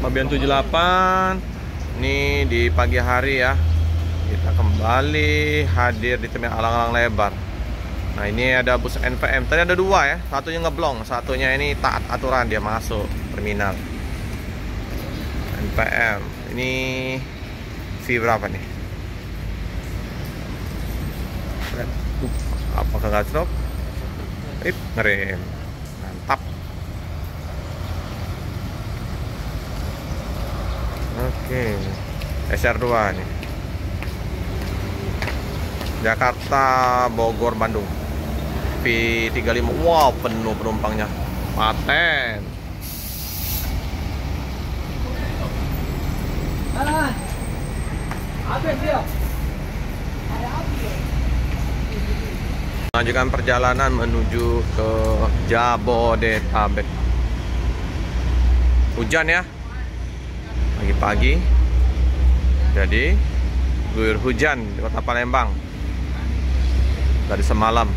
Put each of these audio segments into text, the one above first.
Fabian 78. Ini di pagi hari ya. Kita kembali hadir di terminal Alang-Alang Lebar. Nah, ini ada bus NPM. Tadi ada dua ya. Satunya ngeblong, satunya ini taat aturan, dia masuk terminal. NPM. Ini fee berapa nih? Apakah nggak stop? Ngerem. Mantap. Oke. SR2 nih. Jakarta, Bogor, Bandung. V35. Wow, penuh penumpangnya. Paten. Lanjutkan perjalanan menuju ke Jabodetabek. Hujan ya, pagi-pagi. Jadi guyur hujan di kota Palembang dari semalam.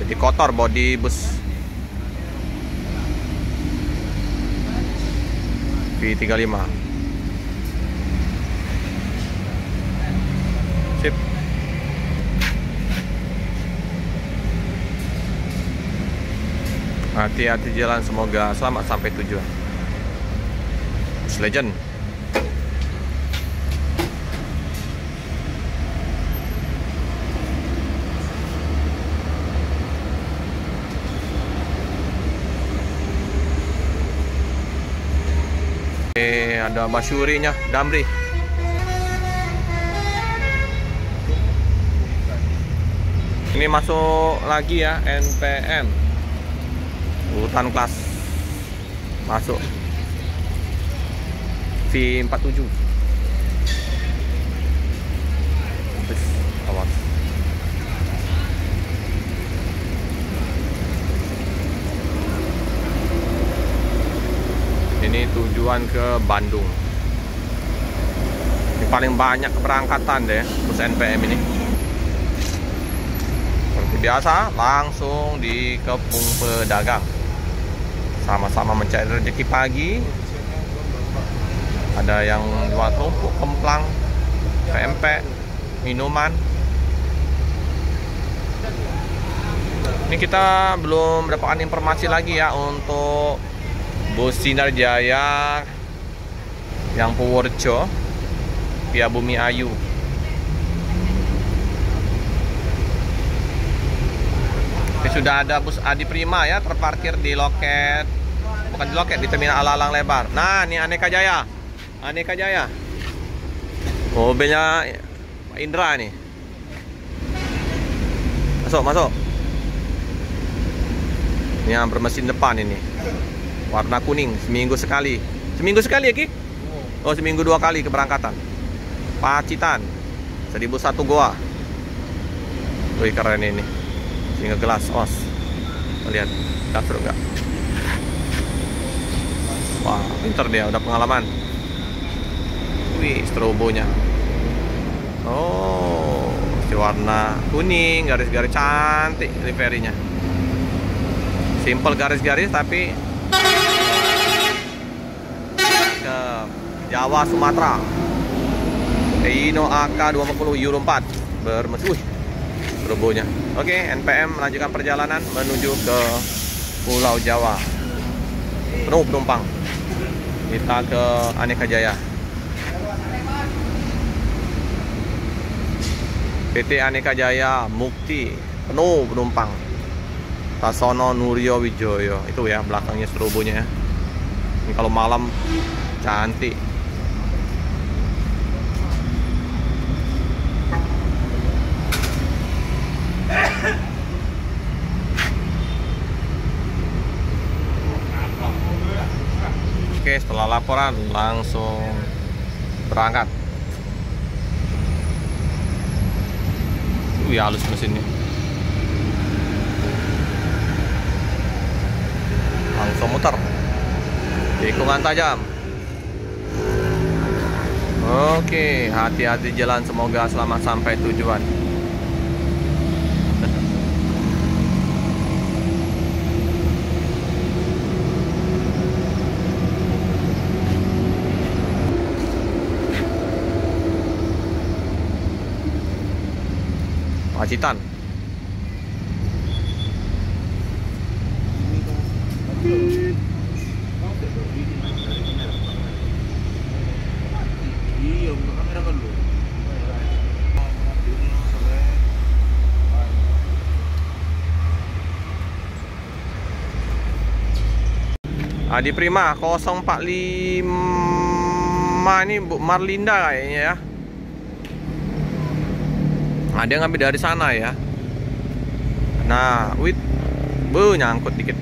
Jadi kotor bodi bus V35. Sip. Hati-hati jalan, semoga selamat sampai tujuan. Bus Legend. Ada Masyurinya, Damri. Ini masuk lagi ya, NPM. Urutan kelas masuk V47. Awas. Ini tujuan ke Bandung. Ini paling banyak keberangkatan deh bus NPM ini. Seperti biasa, langsung di Kepung Pedagang. Sama-sama mencari rezeki pagi. Ada yang jual kerupuk, kemplang, pempek, minuman. Ini kita belum mendapatkan informasi lagi ya untuk bus Sinar Jaya yang Purworejo via Bumi Ayu. Ini sudah ada bus Adi Prima ya terparkir di loket, bukan di loket, di terminal Alang-Alang Lebar. Nah, ini Aneka Jaya. Aneka Jaya. Mobilnya Pak Indra nih. Masuk, masuk. Ini yang bermesin depan ini. Warna kuning, seminggu sekali. Seminggu sekali ya, Ki? Oh, seminggu 2 kali keberangkatan. Pacitan 1001 Goa. Wih, keren ini. Single gelas os. Lihat, kasur enggak? Wah, pinter dia, udah pengalaman. Wih, strobonya. Oh, si warna kuning, garis-garis cantik liverinya. Simple garis-garis tapi ke Jawa Sumatera. Eino AK240 Euro 4 bermesin. Strobonya. Oke, NPM melanjutkan perjalanan menuju ke Pulau Jawa. Penuh penumpang. Kita ke Aneka Jaya. PT Aneka Jaya Mukti, penuh penumpang. Tasono Nuryo Wijoyo. Itu ya belakangnya strobonya ya. Ini kalau malam cantik. Oke, setelah laporan langsung berangkat. Wih, halus mesinnya. Langsung muter. Tikungan tajam. Oke, hati-hati jalan, semoga selamat sampai tujuan. Pacitan. Adi Prima 045 ini Bu Marlinda kayaknya ya. Nah, dia ngambil dari sana ya. Nah, nyangkut dikit.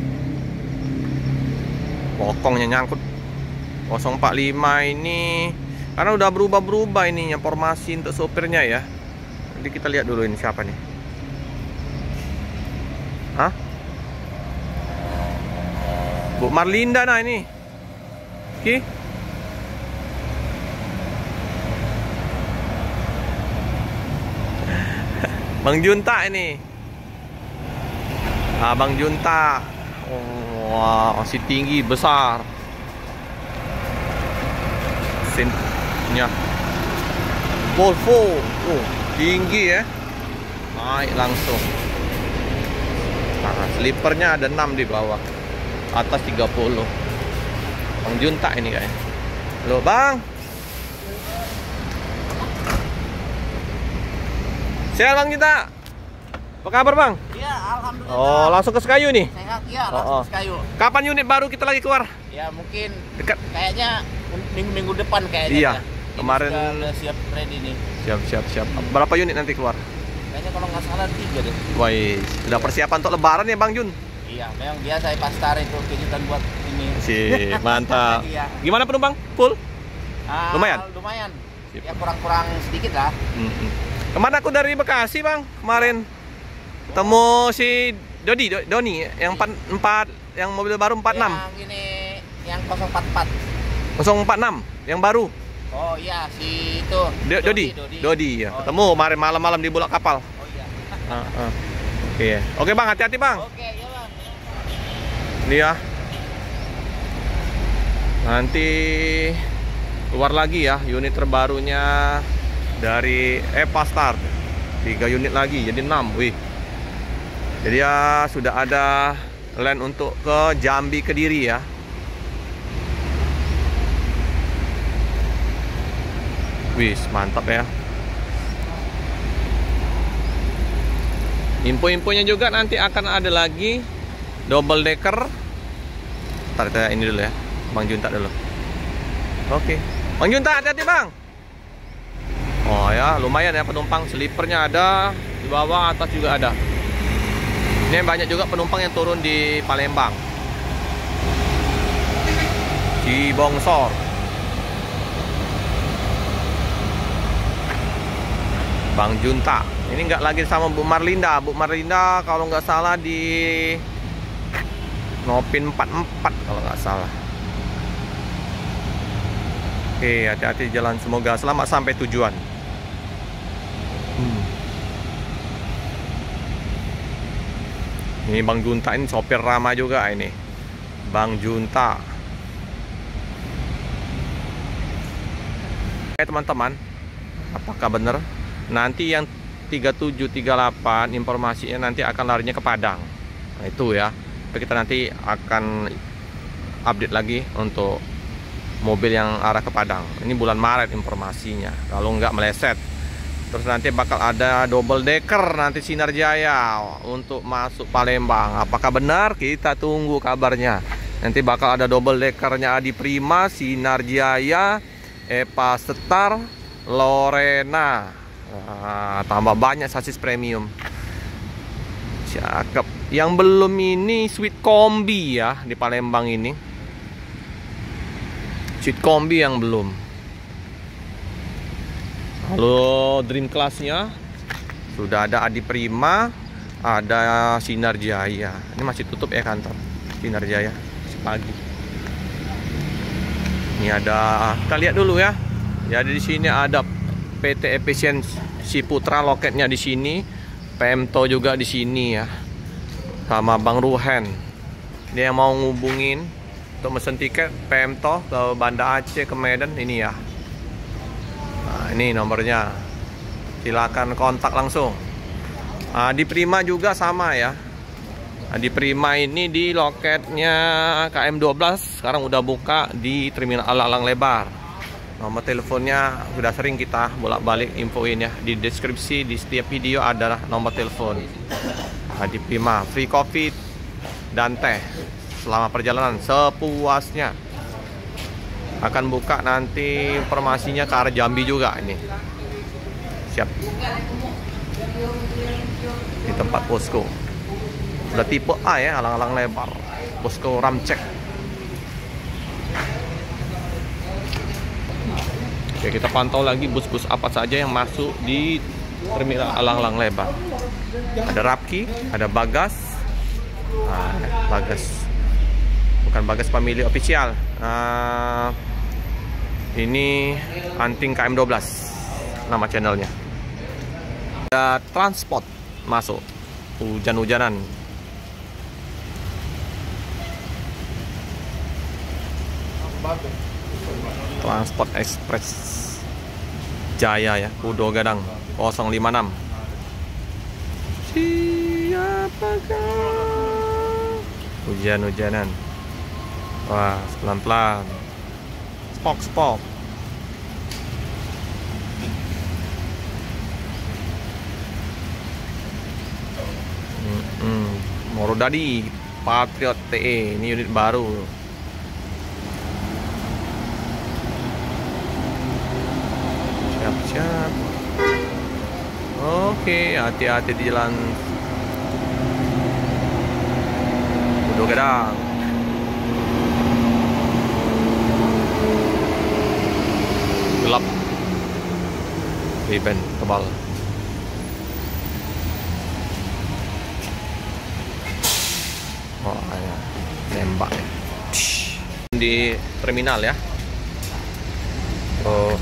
Pokongnya nyangkut. 045 ini karena udah berubah-berubah ininya formasi untuk sopirnya ya. Nanti kita lihat dulu ini siapa nih. Hah? Bu Marlinda nah ini. Oke. Bang Junta ini. Ah, Bang Junta. Oh, wow, masih tinggi besar. Sinnya. Volvo. Oh, tinggi ya. Naik langsung. Nah, slipernya ada 6 di bawah. Atas 30. Bang Junta ini kayaknya. Halo Bang. Sehat Bang Junta. Apa kabar Bang? Iya, alhamdulillah. Oh, langsung ke Sekayu nih? Sehat, iya, langsung ke Sekayu. Kapan unit baru kita lagi keluar? Ya mungkin Dekat. kayaknya minggu depan kayaknya. Iya. Ya. Kemarin Udah siap ready nih. Siap. Berapa unit nanti keluar? Kayaknya kalau nggak salah 3 deh. Woi, sudah persiapan untuk lebaran ya Bang Jun? Iya, memang biasa ya pasar itu kejutan buat ini. Sip, mantap. Iya. Gimana penumpang? Full? Lumayan? Lumayan. Sip. Ya kurang sedikit lah. Kemarin aku dari Bekasi Bang, kemarin ketemu si Doni yang 44 yang mobil baru 46. Yang ini yang 044. 046 yang baru. Oh iya, si itu. Dodi ya. Oh, Ketemu kemarin malam-malam di bulak kapal. Oh iya. Oke. Oke Bang, hati-hati Bang. Oke, ya Bang. Ini ya. Nanti keluar lagi ya unit terbarunya dari Epa Start. 3 unit lagi jadi 6. Wih. Jadi ya sudah ada land untuk ke Jambi Kediri ya. Wih, mantap ya. Info-infonya juga nanti akan ada lagi double decker. Ntar kita ini dulu ya, Bang Junta dulu. Oke, Bang Junta hati-hati Bang. Oh ya, lumayan ya penumpang. Slipernya ada di bawah, atas juga ada. Ini banyak juga penumpang yang turun di Palembang, di Bongsor. Bang Junta ini nggak lagi sama Bu Marlinda. Bu Marlinda kalau nggak salah di Nopin 44 kalau nggak salah. Oke, hati-hati jalan, semoga selamat sampai tujuan. Ini Bang Junta ini sopir ramah juga ini. Bang Junta. Teman-teman, apakah benar nanti yang 3738 informasinya nanti akan larinya ke Padang? Nah, itu ya. Kita nanti akan update lagi untuk mobil yang arah ke Padang. Ini bulan Maret informasinya, kalau nggak meleset. Terus nanti bakal ada double decker nanti Sinar Jaya untuk masuk Palembang. Apakah benar? Kita tunggu kabarnya. Nanti bakal ada double deckernya Adi Prima, Sinar Jaya, Epa Star, Lorena. Nah, tambah banyak sasis premium. Cakep. Yang belum ini Sweet Kombi ya di Palembang ini. Sweet Kombi yang belum. Halo, Dream Class-nya sudah ada Adi Prima, ada Sinar Jaya. Ini masih tutup ya kantor Sinar Jaya masih pagi. Ini ada, kita lihat dulu ya. Jadi di sini ada PT Efisiensi Putra, loketnya di sini. Pemto juga di sini ya. Sama Bang Ruhen. Dia yang mau ngubungin untuk mesen tiket Pemto ke Banda Aceh, ke Medan ini ya. Nah, ini nomornya. Silakan kontak langsung. Di Prima juga sama ya. Di Prima ini di loketnya KM12 sekarang udah buka di Terminal Alang Lebar. Nomor teleponnya sudah sering kita bolak-balik infoin ya. Di deskripsi di setiap video ada nomor telepon. Di Prima free coffee dan teh selama perjalanan sepuasnya. Akan buka nanti informasinya ke arah Jambi juga ini. Siap. Di tempat posko. Udah tipe A ya, Alang-Alang Lebar. Posko Ramcek. Oke, kita pantau lagi bus-bus apa saja yang masuk di Terminal Alang-Alang Lebar. Ada Rapki, ada Bagas. Bagas. Bukan Bagas Family Official. Ini Anting KM12 nama channelnya. Ada Transport masuk. Hujan-hujanan. Transport Express Jaya ya, Kudo Gadang 056. Siapakah? Hujan-hujanan. Wah, pelan-pelan. Spok. Morodadi Patriot TE, ini unit baru. Siap. Oke, hati-hati di jalan Kudo Gadang. Gelap. Ribbon tebal. Oh, ya. Nembak ya. Di terminal ya. Oh.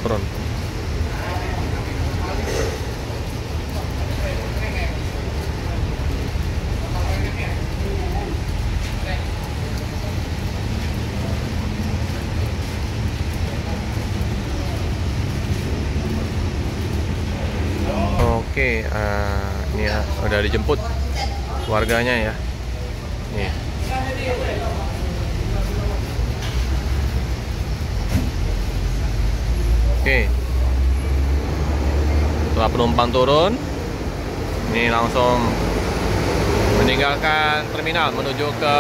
Turun. Oke, ini ya udah dijemput warganya ya. Nih. Oke. Setelah penumpang turun, ini langsung meninggalkan terminal menuju ke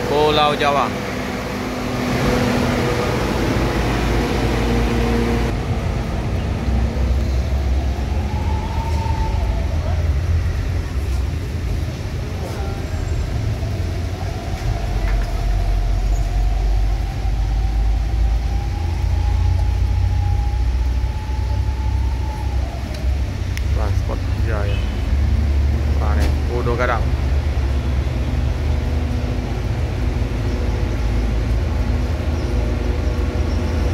Pulau Jawa. Jaya Kudo Gadang.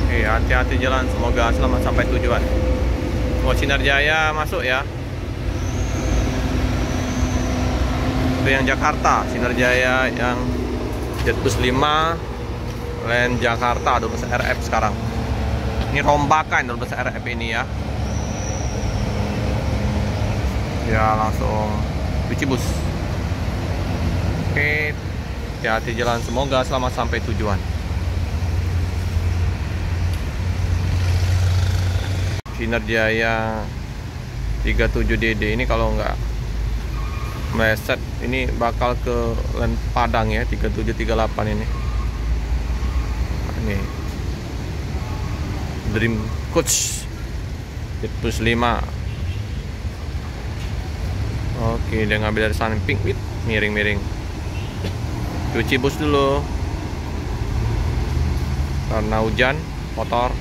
Oke, hati-hati jalan, semoga selamat sampai tujuan. Sinar Jaya masuk ya. Itu yang Jakarta, Sinar Jaya yang Jetbus 5 Land Jakarta 12 RF sekarang. Ini rombakan 12 RF ini ya. Ya langsung cuci bus. Oke, hati-hati jalan, semoga selamat sampai tujuan. Sinar Jaya 37DD ini kalau nggak meleset ini bakal ke Land Padang ya, 3738 ini. Ini Dream Coach Jetbus 5. Oke, dia ngambil dari samping, miring-miring. Cuci bus dulu karena hujan, kotor.